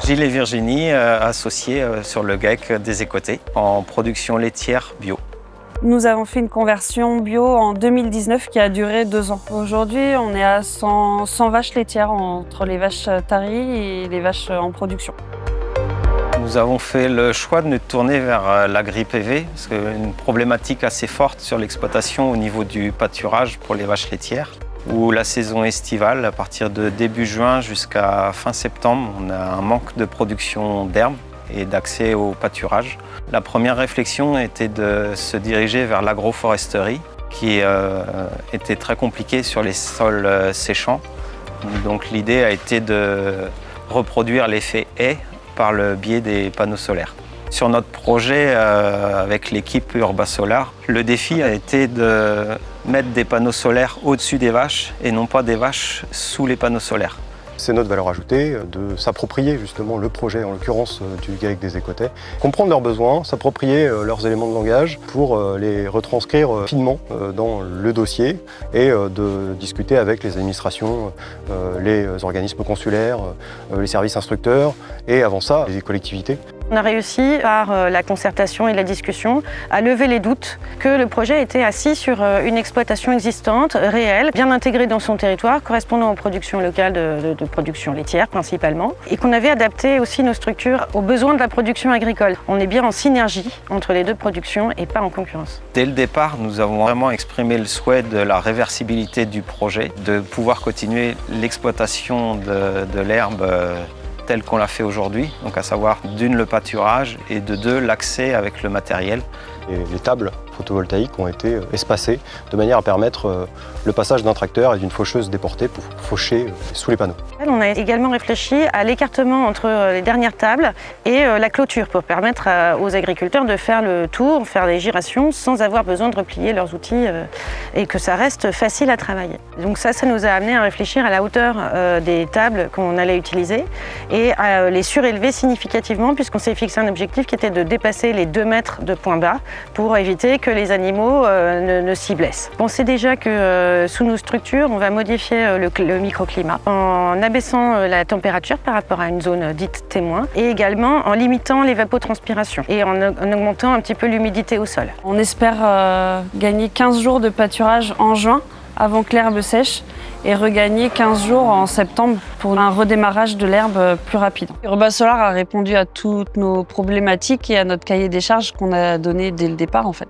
Gilles et Virginie, associés sur le GAEC des Écotés, en production laitière bio. Nous avons fait une conversion bio en 2019 qui a duré 2 ans. Aujourd'hui, on est à 100 vaches laitières entre les vaches taries et les vaches en production. Nous avons fait le choix de nous tourner vers l'agri-PV, parce qu'une problématique assez forte sur l'exploitation au niveau du pâturage pour les vaches laitières, où la saison estivale, à partir de début juin jusqu'à fin septembre, on a un manque de production d'herbe et d'accès au pâturage. La première réflexion était de se diriger vers l'agroforesterie, qui était très compliquée sur les sols séchants. Donc l'idée a été de reproduire l'effet haie par le biais des panneaux solaires. Sur notre projet avec l'équipe Urbasolar, le défi a été de mettre des panneaux solaires au-dessus des vaches et non pas des vaches sous les panneaux solaires. C'est notre valeur ajoutée de s'approprier justement le projet, en l'occurrence du GAEC des Écotais, comprendre leurs besoins, s'approprier leurs éléments de langage pour les retranscrire finement dans le dossier et de discuter avec les administrations, les organismes consulaires, les services instructeurs et avant ça, les collectivités. On a réussi par la concertation et la discussion à lever les doutes que le projet était assis sur une exploitation existante, réelle, bien intégrée dans son territoire, correspondant aux productions locales de production laitière principalement, et qu'on avait adapté aussi nos structures aux besoins de la production agricole. On est bien en synergie entre les deux productions et pas en concurrence. Dès le départ, nous avons vraiment exprimé le souhait de la réversibilité du projet, de pouvoir continuer l'exploitation de l'herbe tel qu'on l'a fait aujourd'hui, donc à savoir d'une le pâturage et de deux l'accès avec le matériel. Et les tables photovoltaïques ont été espacées de manière à permettre le passage d'un tracteur et d'une faucheuse déportée pour faucher sous les panneaux. On a également réfléchi à l'écartement entre les dernières tables et la clôture pour permettre aux agriculteurs de faire le tour, faire des gyrations sans avoir besoin de replier leurs outils et que ça reste facile à travailler. Donc ça nous a amené à réfléchir à la hauteur des tables qu'on allait utiliser et à les surélever significativement puisqu'on s'est fixé un objectif qui était de dépasser les 2 mètres de point bas pour éviter que les animaux ne s'y blessent. On sait déjà que sous nos structures, on va modifier le microclimat en abaissant la température par rapport à une zone dite témoin et également en limitant l'évapotranspiration et en augmentant un petit peu l'humidité au sol. On espère gagner 15 jours de pâturage en juin avant que l'herbe sèche et regagner 15 jours en septembre pour un redémarrage de l'herbe plus rapide. Urbasolar a répondu à toutes nos problématiques et à notre cahier des charges qu'on a donné dès le départ en fait.